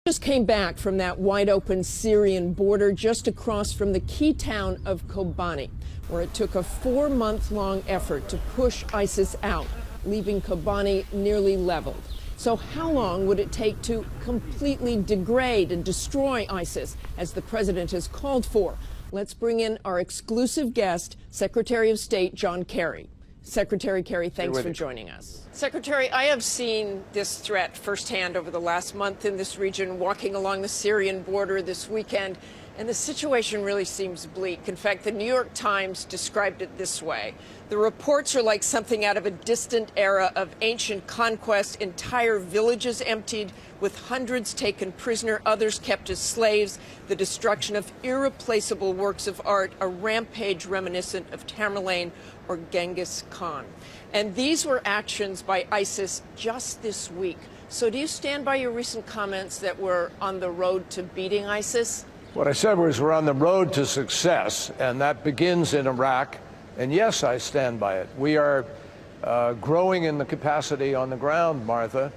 Just came back from that wide-open Syrian border just across from the key town of Kobani, where it took a 4-month-long effort to push ISIS out, leaving Kobani nearly leveled. So how long would it take to completely degrade and destroy ISIS, as the president has called for? Let's bring in our exclusive guest, Secretary of State John Kerry. Secretary Kerry, thanks for joining us. Secretary, I have seen this threat firsthand over the last month in this region, walking along the Syrian border this weekend, and the situation really seems bleak. In fact, the New York Times described it this way: the reports are like something out of a distant era of ancient conquest, entire villages emptied, with hundreds taken prisoner, others kept as slaves, the destruction of irreplaceable works of art, a rampage reminiscent of Tamerlane or Genghis Khan. And these were actions by ISIS just this week. So do you stand by your recent comments that we're on the road to beating ISIS? What I said was we're on the road to success, and that begins in Iraq. And yes, I stand by it. We are growing in the capacity on the ground, Martha.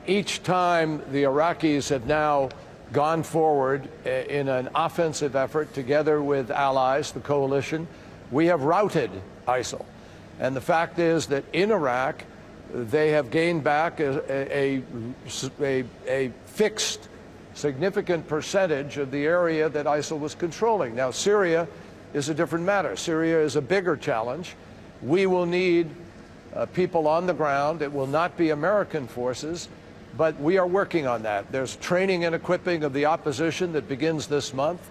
Each time the Iraqis have now gone forward in an offensive effort together with allies, the coalition, we have routed ISIL. And the fact is that in Iraq, they have gained back a fixed, significant percentage of the area that ISIL was controlling. Now, Syria is a different matter. Syria is a bigger challenge. We will need people on the ground. It will not be American forces, but we are working on that. There's training and equipping of the opposition that begins this month.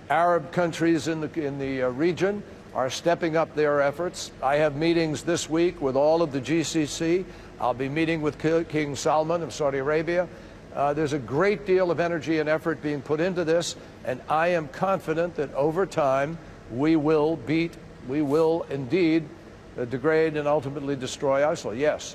Arab countries in the region are stepping up their efforts. I have meetings this week with all of the GCC. I'll be meeting with King Salman of Saudi Arabia. There's a great deal of energy and effort being put into this, and I am confident that over time we will indeed degrade and ultimately destroy ISIL. Yes.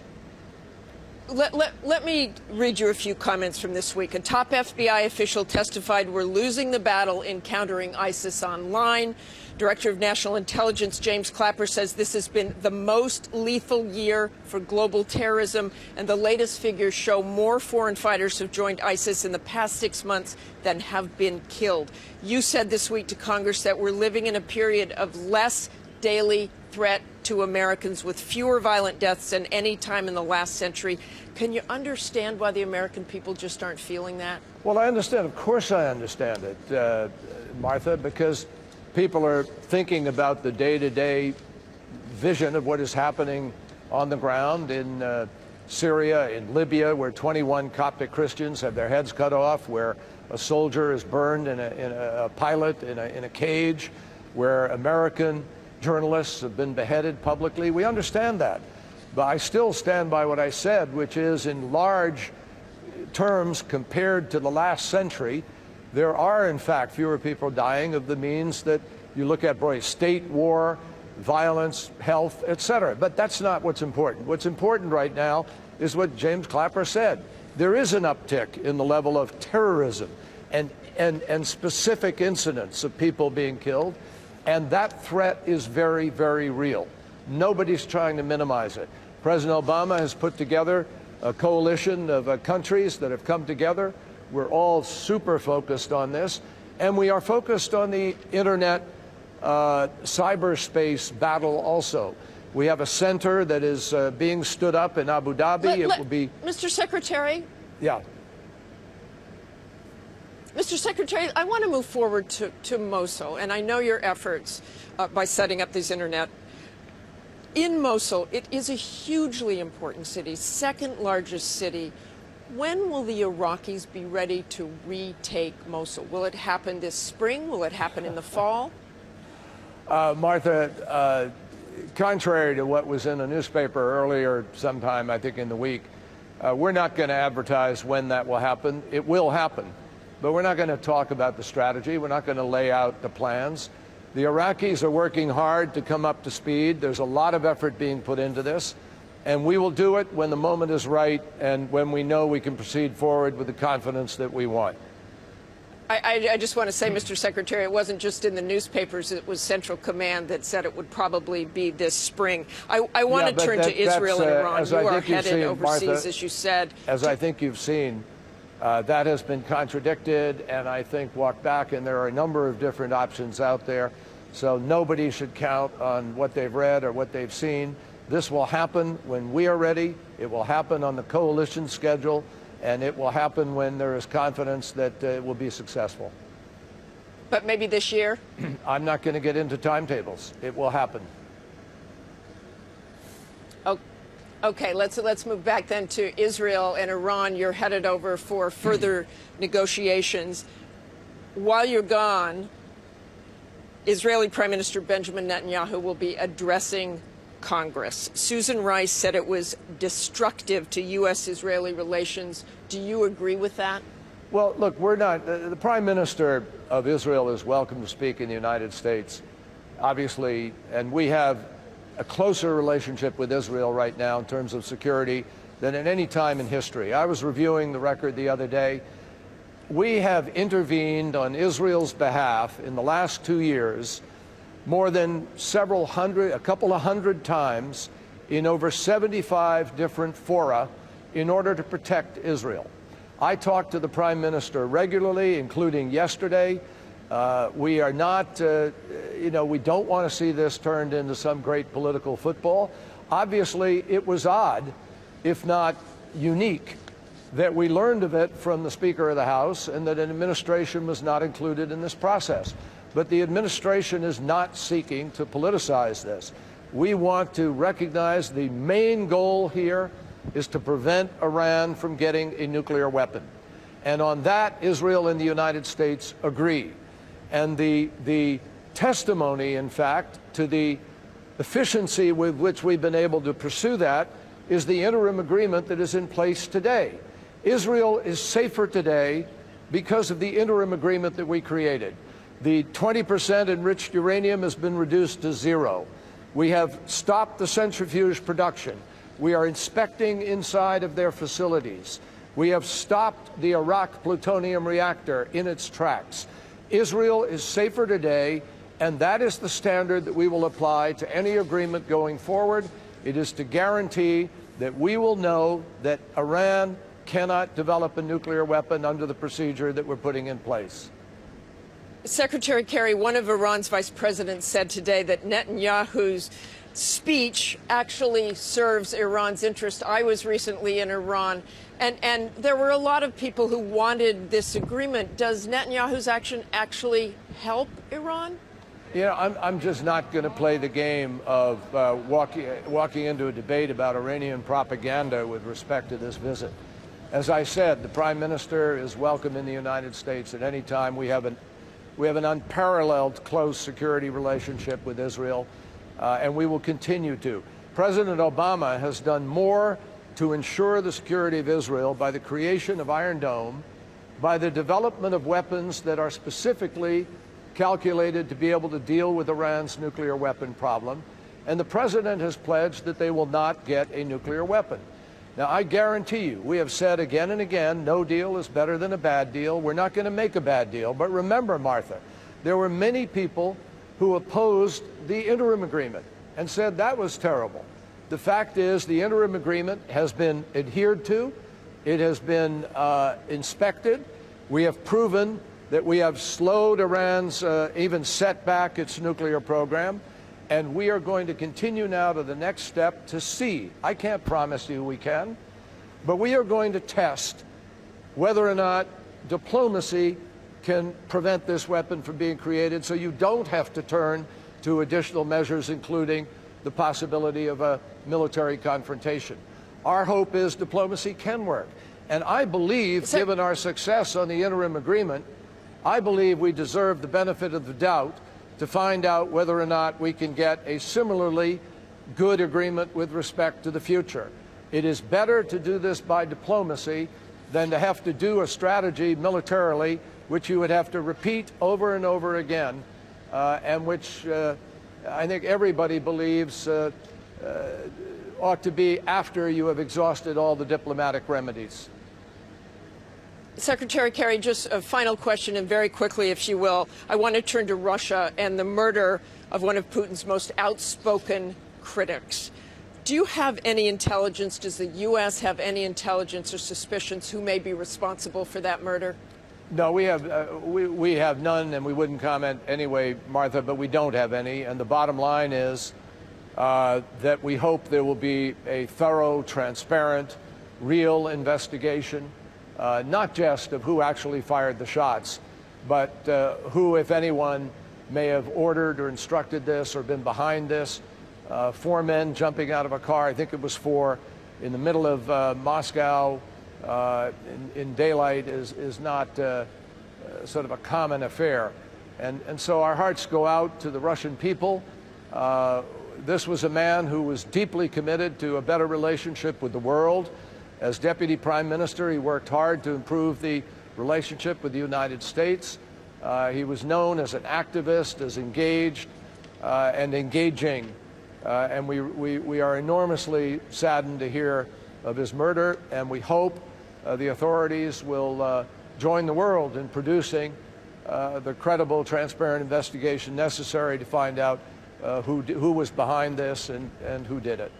Let me read you a few comments from this week. A top FBI official testified, "We're losing the battle in countering ISIS online." Director of National Intelligence James Clapper says this has been the most lethal year for global terrorism, and the latest figures show more foreign fighters have joined ISIS in the past 6 months than have been killed. You said this week to Congress that we're living in a period of less daily threat to Americans, with fewer violent deaths than any time in the last century. Can you understand why the American people just aren't feeling that? Well, I understand. Of course I understand it, Martha, because people are thinking about the day-to-day vision of what is happening on the ground in Syria, in Libya, where 21 Coptic Christians have their heads cut off, where a soldier is burned in a pilot in a cage, where American journalists have been beheaded publicly. We understand that. But I still stand by what I said, which is, in large terms, compared to the last century, there are, in fact, fewer people dying of the means that you look at, state war, violence, health, etc. But that's not what's important. What's important right now is what James Clapper said. There is an uptick in the level of terrorism and specific incidents of people being killed. And that threat is very, very real. Nobody's trying to minimize it. President Obama has put together a coalition of countries that have come together. We're all super focused on this. And we are focused on the internet cyberspace battle also. We have a center that is being stood up in Abu Dhabi. It will be... Mr. Secretary? Yeah. Mr. Secretary, I want to move forward to Mosul, and I know your efforts by setting up these internet. In Mosul, it is a hugely important city, second largest city. When will the Iraqis be ready to retake Mosul? Will it happen this spring? Will it happen in the fall? Martha, contrary to what was in a newspaper earlier sometime, I think in the week, we're not going to advertise when that will happen. It will happen. But we're not going to talk about the strategy. We're not going to lay out the plans. The Iraqis are working hard to come up to speed. There's a lot of effort being put into this. And we will do it when the moment is right and when we know we can proceed forward with the confidence that we want. I just want to say, Mr. Secretary, it wasn't just in the newspapers. It was Central Command that said it would probably be this spring. I want to turn to Israel and Iran. You are headed overseas, Martha, as you said. As I think you've seen, That has been contradicted and I think walked back, and there are a number of different options out there. So nobody should count on what they've read or what they've seen. This will happen when we are ready. It will happen on the coalition schedule, and it will happen when there is confidence that it will be successful. But maybe this year? I'm not going to get into timetables. It will happen. Okay, let's move back then to Israel and Iran. You're headed over for further negotiations. While you're gone, Israeli Prime Minister Benjamin Netanyahu will be addressing Congress. Susan Rice said it was destructive to U.S.-Israeli relations. Do you agree with that? Well, look, we're not. The Prime Minister of Israel is welcome to speak in the United States, obviously, and we have a closer relationship with Israel right now in terms of security than at any time in history. I was reviewing the record the other day. We have intervened on Israel's behalf in the last 2 years more than a couple of hundred times in over 75 different fora in order to protect Israel. I talk to the Prime Minister regularly, including yesterday. We are not, we don't want to see this turned into some great political football. Obviously, it was odd, if not unique, that we learned of it from the Speaker of the House and that an administration was not included in this process. But the administration is not seeking to politicize this. We want to recognize the main goal here is to prevent Iran from getting a nuclear weapon. And on that, Israel and the United States agree. And the testimony, in fact, to the efficiency with which we've been able to pursue that is the interim agreement that is in place today. Israel is safer today because of the interim agreement that we created. The 20% enriched uranium has been reduced to 0. We have stopped the centrifuge production. We are inspecting inside of their facilities. We have stopped the Iraq plutonium reactor in its tracks. Israel is safer today, and that is the standard that we will apply to any agreement going forward. It is to guarantee that we will know that Iran cannot develop a nuclear weapon under the procedure that we're putting in place. Secretary Kerry, one of Iran's vice presidents said today that Netanyahu's speech actually serves Iran's interest. I was recently in Iran, and there were a lot of people who wanted this agreement. Does Netanyahu's action actually help Iran? You know, I'm just not going to play the game of walking into a debate about Iranian propaganda with respect to this visit. As I said, the Prime Minister is welcome in the United States at any time. We have an unparalleled close security relationship with Israel, and we will continue to. President Obama has done more to ensure the security of Israel by the creation of Iron Dome, by the development of weapons that are specifically calculated to be able to deal with Iran's nuclear weapon problem, and the President has pledged that they will not get a nuclear weapon. Now, I guarantee you, we have said again and again, no deal is better than a bad deal. We're not going to make a bad deal. But remember, Martha, there were many people who opposed the interim agreement and said that was terrible. The fact is the interim agreement has been adhered to. It has been inspected. We have proven that we have slowed Iran's, even set back its nuclear program. And we are going to continue now to the next step to see. I can't promise you we can, but we are going to test whether or not diplomacy can prevent this weapon from being created so you don't have to turn to additional measures, including the possibility of a military confrontation. Our hope is diplomacy can work. And I believe, given our success on the interim agreement, I believe we deserve the benefit of the doubt to find out whether or not we can get a similarly good agreement with respect to the future. It is better to do this by diplomacy than to have to do a strategy militarily, which you would have to repeat over and over again, and which I think everybody believes ought to be after you have exhausted all the diplomatic remedies. Secretary Kerry, just a final question, and very quickly, if you will. I want to turn to Russia and the murder of one of Putin's most outspoken critics. Do you have any intelligence? Does the U.S. have any intelligence or suspicions who may be responsible for that murder? No, we have none, and we wouldn't comment anyway, Martha, but we don't have any. And the bottom line is that we hope there will be a thorough, transparent, real investigation, not just of who actually fired the shots, but who, if anyone, may have ordered or instructed this or been behind this. 4 men jumping out of a car, I think it was 4, in the middle of Moscow in daylight is not sort of a common affair. And so our hearts go out to the Russian people. This was a man who was deeply committed to a better relationship with the world. As Deputy Prime Minister, he worked hard to improve the relationship with the United States. He was known as an activist, as engaged and engaging. And we are enormously saddened to hear of his murder, and we hope the authorities will join the world in producing the credible, transparent investigation necessary to find out who was behind this and who did it.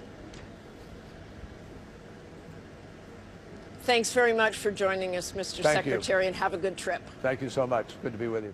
Thanks very much for joining us, Mr. Thank Secretary, you. and have a good trip. Thank you so much. Good to be with you.